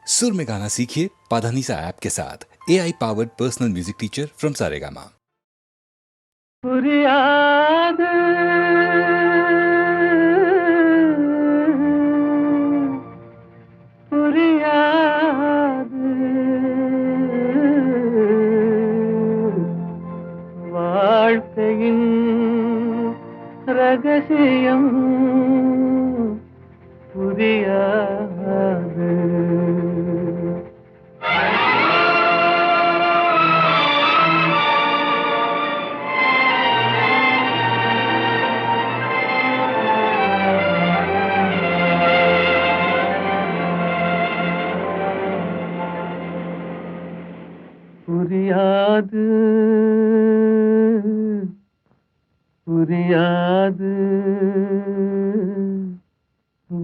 सुर में गाना सीखिए पाधानीसा ऐप के साथ। AI powered personal music teacher from Saregama. புரியாது புரியாது வாழ்க்கையின் ரகசியம் புரியாது. புரியாது புரியாது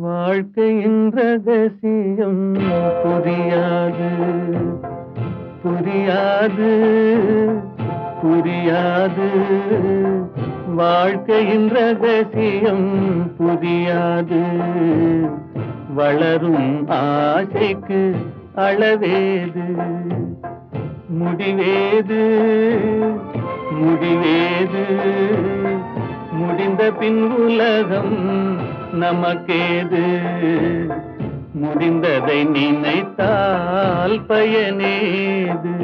வாழ்க்கையின் ரகசியம் புரியாது புரியாது புரியாது வாழ்க்கையின் ரகசியம் புரியாது. வளரும் ஆசைக்கு அளவேது, முடிவேது முடிவேது, முடிந்த பின் உலகம் நமக்கேது. முடிந்ததை நினைத்தால் பயனேது.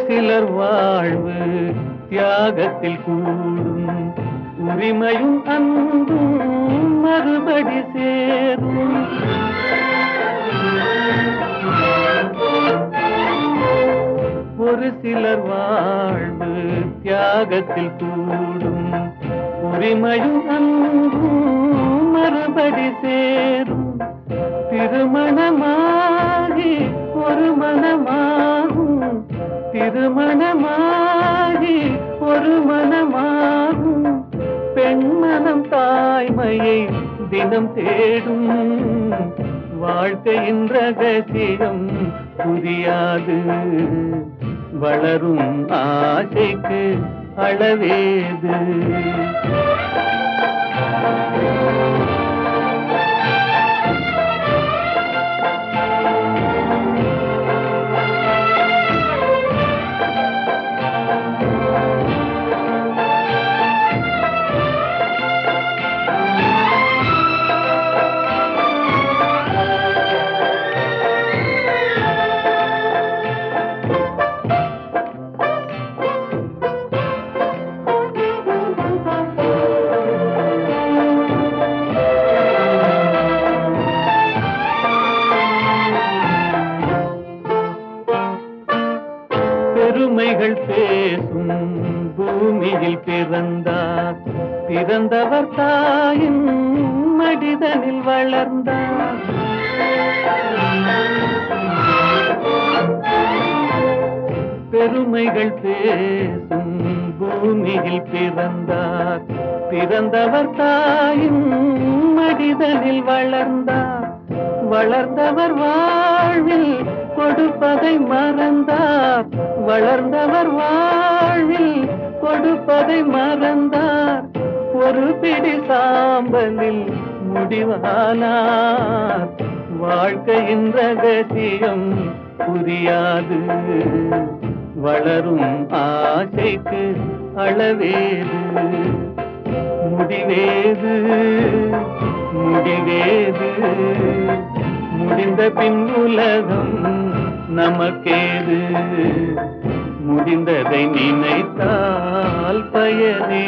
சிலர் வாழ்வு தியாகத்தில் கூடும், உரிமையும் அன்பும் மறுபடி சேரும். ஒரு சிலர் வாழ்வு தியாகத்தில் கூடும், உரிமையும் அன்பும் மறுபடி சேரும். திருமணமாகி ஒரு மனமாகும், திருமணமாகி ஒரு மனமாகும். பெண்மனம் தாய்மையை தினம் தேடும். வாழ்க்கையின் ரகசியம் புரியாது. வளரும் ஆசைக்கு அளவேது. பெருமைகள் பேசும் பூமியில் பிறந்தார், பிறந்தவர் தாயின் மடிதனில் வளர்ந்தார். பெருமைகள் பேசும் பூமியில் பிறந்தார், பிறந்தவர் தாயின் மடிதனில் வளர்ந்தார். வளர்ந்தவர் வாழ்வில் கொடுப்பதை மறந்தார், வளர்ந்தவர் வாழ்வில் கொடுப்பதை மறந்தார். ஒரு பிடி சாம்பலில் முடிவானார். வாழ்க்கையின் ரகசியம் புரியாது. வளரும் ஆசைக்கு அளவேது. முடிவேது முடிவேது, முடிந்த பின் உலகம் நமக்கேது. முடிந்ததை நினைத்தால் பயனேது.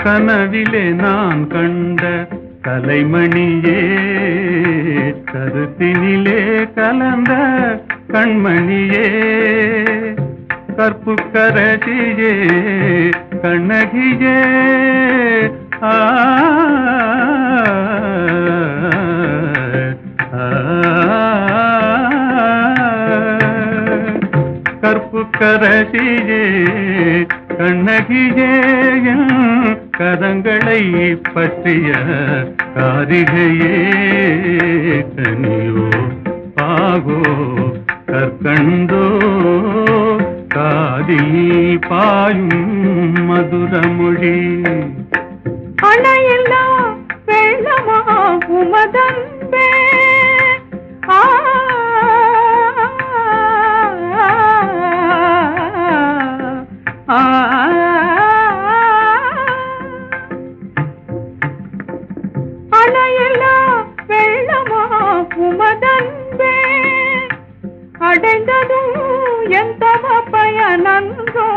கனவிலே நான் கண்ட கலைமணியே, கருத்தினிலே கலந்த கண்மணியே, கற்புக்கரசியே கண்ணகியே, ஆ கற்புக்கரசியே கண்ணகியே, கரங்களை பற்றிய காரிகையே, கனியோ பாகோ கற்கண்டோ காதில் பாயும் மதுரமொழி. அணையில்லா வெள்ளமா உமதன்பே, அணையில்லா வெள்ளமா உமதன்பே, அடைந்ததும் எந்த பயனன்றோ,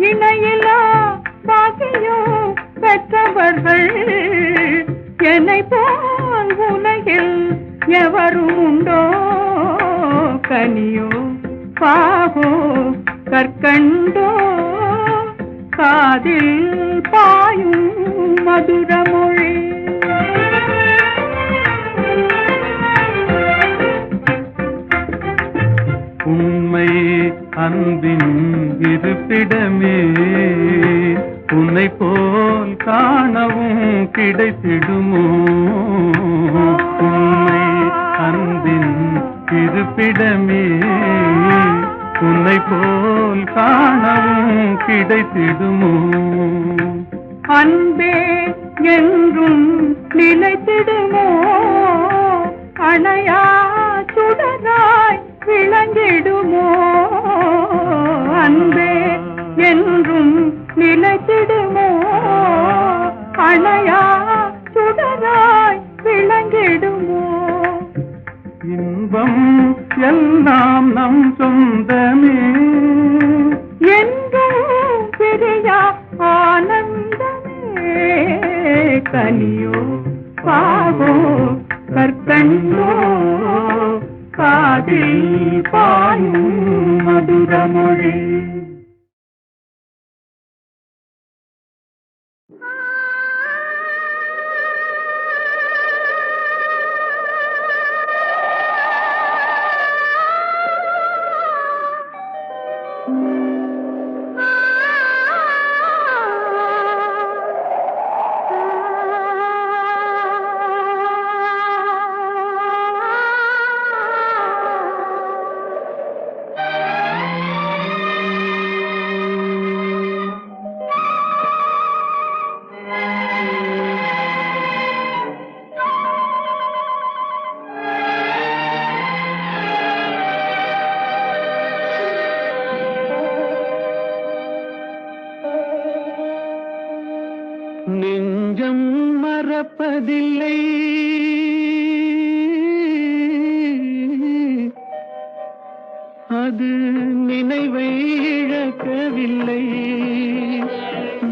இணையில்லா பாக்கியம் பெற்றவர்கள் என்னை போல் உலகில் எவரும் உண்டோ, கனியோ பாகோ கற்கண்டோ காதில் பாயும் மதுரமொழி. உண்மை அன்பின் இருப்பிடமே, உன்னை போல் காணவும் கிடைத்திடுமோ, உண்மை அன்பின் இருப்பிடமே, உன்னை போல் காணவும் கிடைத்திடுமோ, அன்பே என்றும் நிலைத்திடுமோ, அணையா சுடராய் விளங்கிடுமோ, அன்பே என்றும் நிலைத்திடுமோ, அணையா சுடராய் விளங்கிடுமோ, இன்பம் எல்லாம் நம் சொந்தமே, என்றும் பிரியா ஆனந்தமே, கனியோ பாகோ கற்கண்டோ காதில் பாயும் மதுரமொழி. நெஞ்சம் மறப்பதில்லை, அது நினைவை இழக்கவில்லை,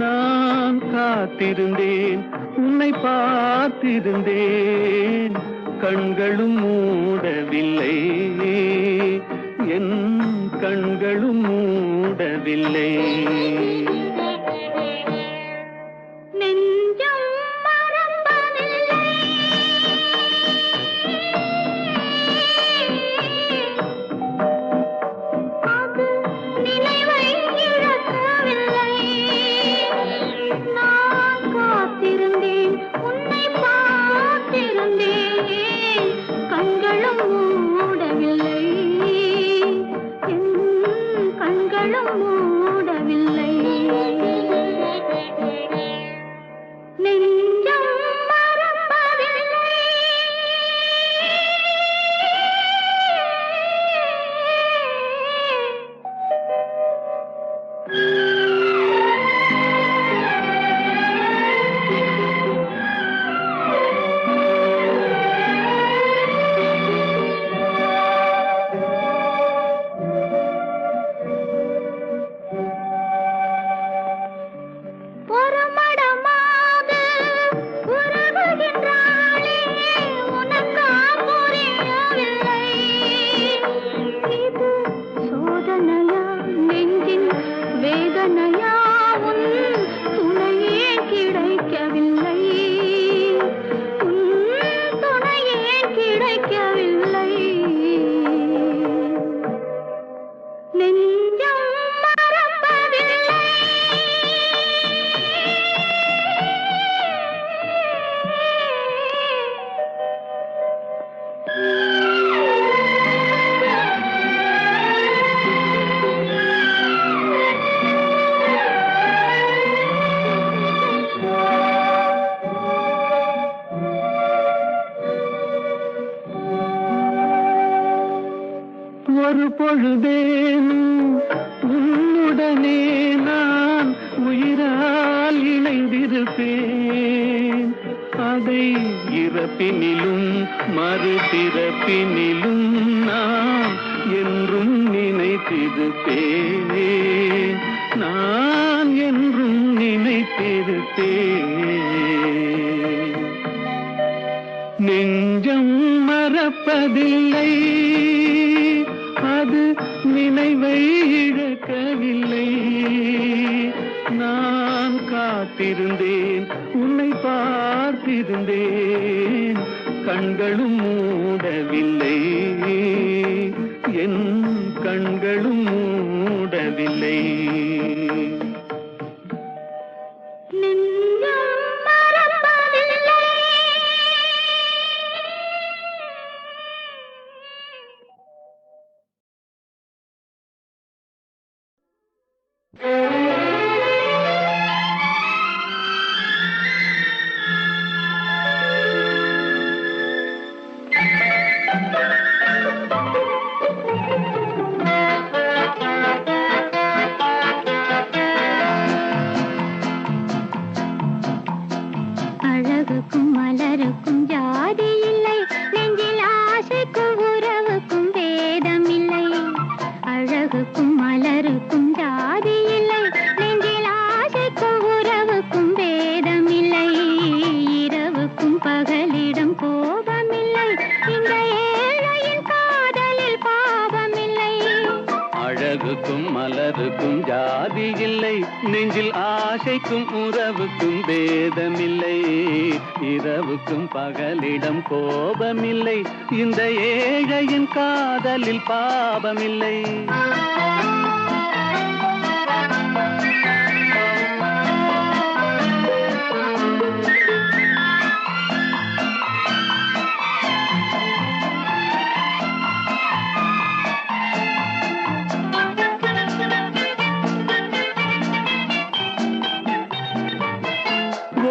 நான் காத்திருந்தேன் உன்னை பார்த்திருந்தேன், கண்களும் மூடவில்லை, என் கண்களும் மூடவில்லை. கண்களும் மூடவில்லை. ஒரு பொழுதேனும் உன்னுடனே நான் உயிரால் இணைந்திருப்பேன். அதை இறப்பினிலும் மறுபிறப்பினிலும் நான் என்றும் நினைத்திருப்பேன். நான் என்றும் நினைத்திருப்பேன். நெஞ்சம் மறப்பதில்லை, அது நினைவை இழக்கவில்லை. நான் காத்திருந்தேன், உன்னை பார்த்திருந்தேன், கண்களும் மூடவில்லை, என் கண்களும் மூடவில்லை. அழகுக்கும் மலருக்கும் ஜாதி இல்லை, நெஞ்சில் ஆசைக்கும் உறவுக்கும் வேதமில்லை. அழகுக்கும் மலருக்கும் ஜாதி இல்லை, நெஞ்சில் ஆசைக்கும் உறவுக்கும் வேதமில்லை. இரவுக்கும் பகலிடம் கோபமில்லை, இந்த ஏழையின் காதலில் பாவமில்லை. அழகுக்கும் மலருக்கும் ஜாதி இல்லை, நெஞ்சில் ஆசைக்கும் உறவுக்கும் பேதமில்லை. இரவுக்கும் பகலிடம் கோபமில்லை, இந்த ஏழையின் காதலில் பாவமில்லை.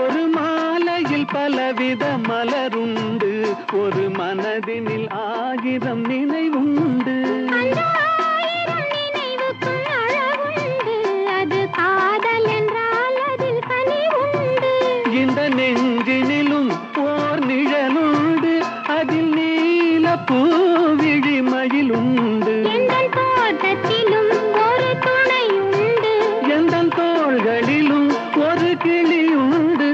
ஒரு மாலையில் பலவித மலருண்டு, ஒரு மனதினில் 1000 நினைவுண்டு. அந்த 1000 நினைவுக்கும் அழகுண்டு, அது காதல் என்றால் அதில் கனிவுண்டு. இந்த நெஞ்சினிலும் ஓர் நிழலுண்டு, அதில் நீல பூவிழிமயிலுண்டு. எந்தன் தோட்டத்திலும் ஒரு துணையுண்டு, எந்தன் தோள்களிலும் ஒரு கிளியுண்டு.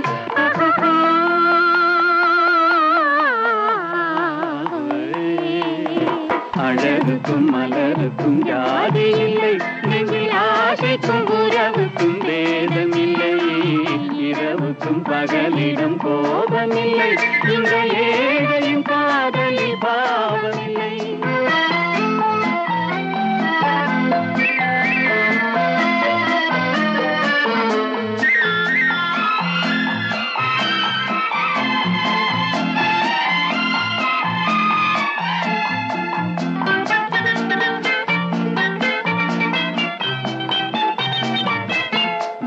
அழகுக்கும் மலருக்கும் ஜாதி இல்லை, நெஞ்சில் ஆசைக்கும் உறவுக்கும் வேதமில்லை. இரவுக்கும் பகலிடம் கோபமில்லை, இந்த ஏழையின் காதலில் பாவமில்லை.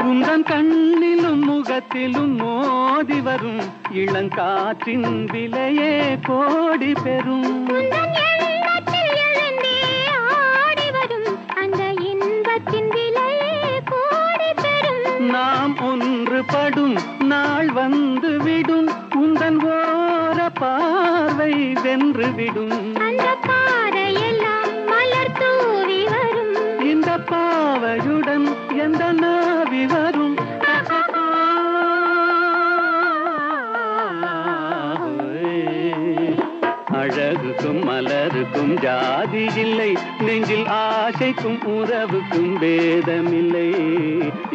உந்தன் கண்ணிலும் முகத்திலும் மோதி வரும் இளங்காற்றின் விலையே கோடி பெறும். உந்தன் எண்ணத்தில் எழுந்தே ஆடி வரும் அந்த இன்பத்தின் விலையே கோடி பெறும். நாம் ஒன்றுபடும் நாள் வந்து விடும், உந்தன் ஓர பார்வை வென்று விடும். அந்த பாறையெல்லாம் மலர் தூவி வரும், இந்த பாவையுடன் எந்த நாவி வரும். அழகுக்கும் மலருக்கும் ஜாதி இல்லை, நெஞ்சில் ஆசைக்கும் உறவுக்கும் பேதமில்லை.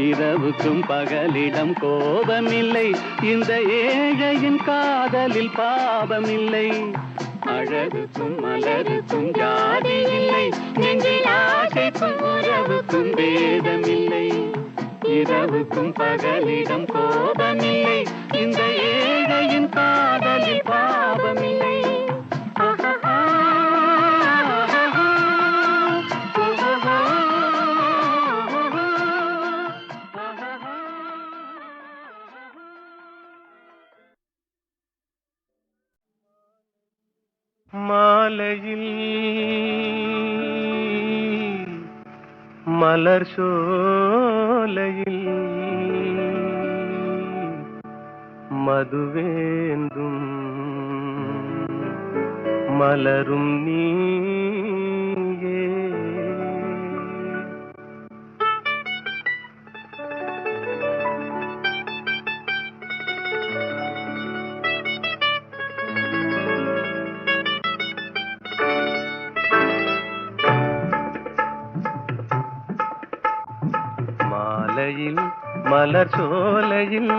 இரவுக்கும் பகலிடம் கோபமில்லை, இந்த ஏழையின் காதலில் பாவமில்லை. அழகுக்கும் மலருக்கும் ஜாதி இல்லை, நெஞ்சில் ஆசைக்கும் உறவுக்கும் பேதமில்லை. இரவுக்கும் பகலிடம் கோபமில்லை, இந்த ஏழையின் காதலில் பாவமில்லை. மாலையில் மலர் சோலையில் மதுவேந்தும் மலரும் நீயே. மாலையில் மலர் சோலையில்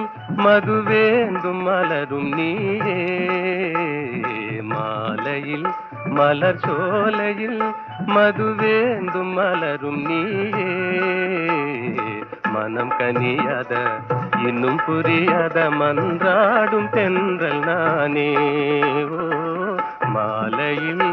மதுவேந்தும் மலரும் நீயே. மாலையில் மலர் சோலையில் மதுவேந்தும் மலரும் நீயே. மனம் கனியாத இன்னும் புரியாத மன்றாடும் தென்றல் நானே. ஓ மாலையில்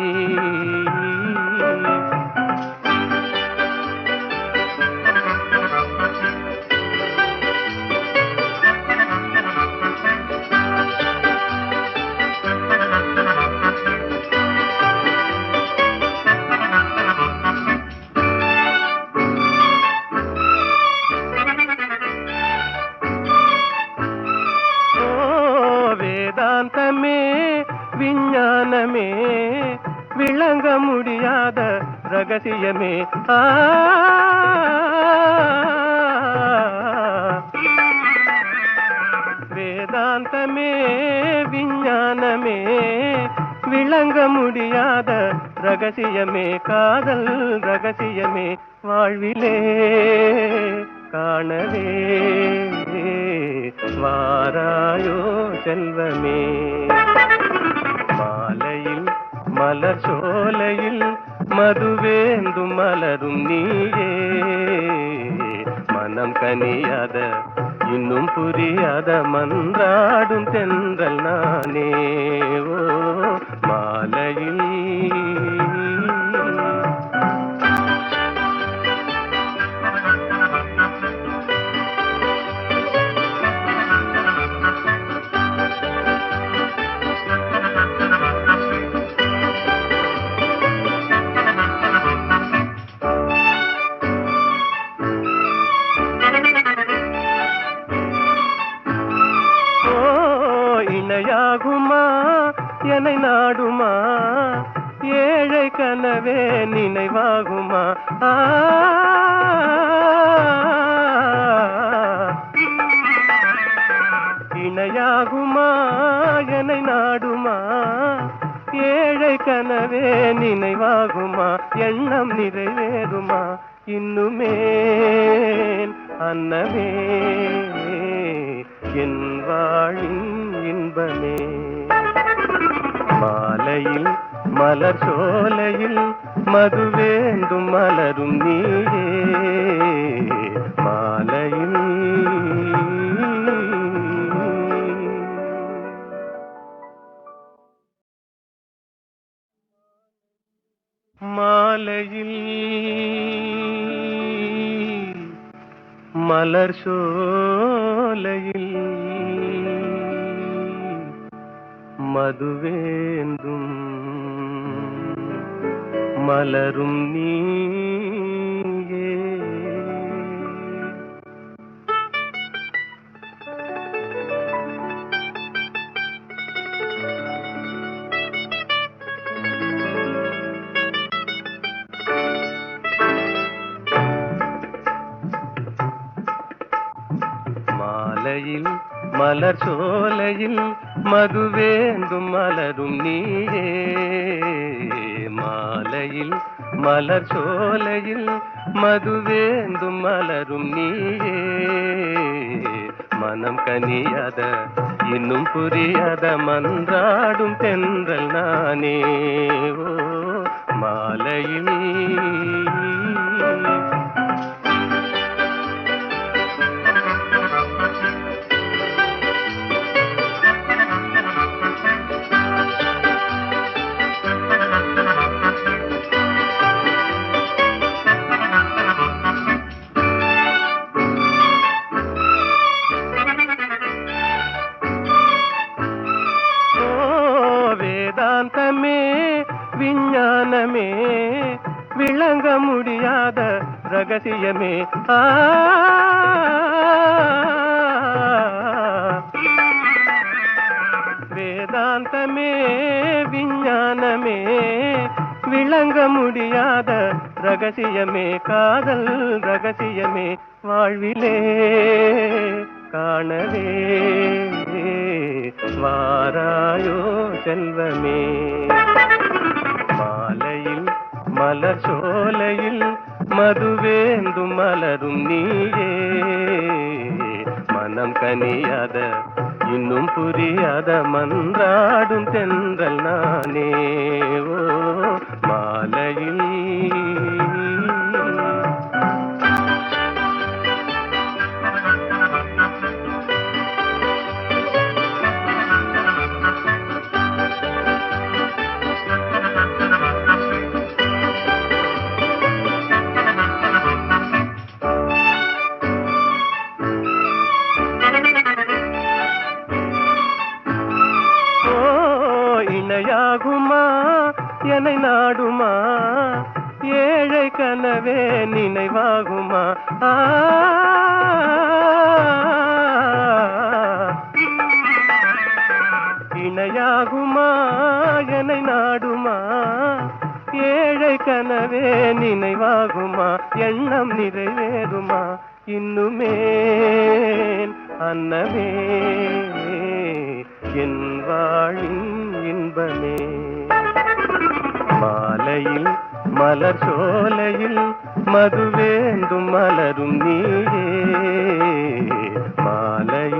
வேதாந்தமே விஞ்ஞானமே விளங்க முடியாத ரகசியமே. வேதாந்தமே விஞ்ஞானமே விளங்க முடியாத ரகசியமே. காதல் ரகசியமே வாழ்விலே காணவே வாராயோ செல்வமே. மாலையில் மலர் சோலையில் மதுவேந்தும் மலரும் நீயே. மனம் கனியாத இன்னும் புரியாத மன்றாடும் தென்றல் நானே. ஓ மாலையில் இணையாகுமா என்னை நாடுமா ஏழை கனவே நினைவாகுமா. இணையாகுமா என்னை நாடுமா ஏழை கனவே நினைவாகுமா. எண்ணம் நிறைவேறுமா இன்னுமே அன்னமே என் வாழின் இன்பமே. மாலையில் மலர் சோலையில் மதுவேந்தும் மலரும் நீயே. மாலையில் மாலையில் மலர் சோலையில் மதுவேந்தும் மலரும் நீயே. மாலையில் மலர் சோலையில் மதுவேந்தும் மலரும் நீயே. மாலையில் மலர் சோலையில் மதுவேந்தும் மலரும் நீயே. மனம் கனியாத இன்னும் புரியாத மன்றாடும் தென்றல் நானே. ஓ மாலையில் வேதாந்தமே விஞ்ஞானமே விளங்க முடியாத ரகசியமே வேதாந்தமே விஞ்ஞானமே விளங்க முடியாத ரகசியமே காதல் ரகசியமே வாழ்விலே காணவே வாராயோ செல்வமே மாலையில் மலர் சோலையில் மதுவேந்தும் மலரும் நீயே மனம் கனியாத இன்னும் புரியாத மன்றாடும் தென்றல் நானே ஓ மாலையில் இணையாகுமா என்னை நாடுமா ஏழை கனவே நினைவாகுமா இணையாகுமா என்னை நாடுமா ஏழை கனவே நினைவாகுமா எண்ணம் நிறைவேறுமா இன்னுமே அன்னமே என் வாழின் இன்பமே மாலையில் மலர் சோலையில் மதுவேந்தும் மலரும் நீயே மாலையில்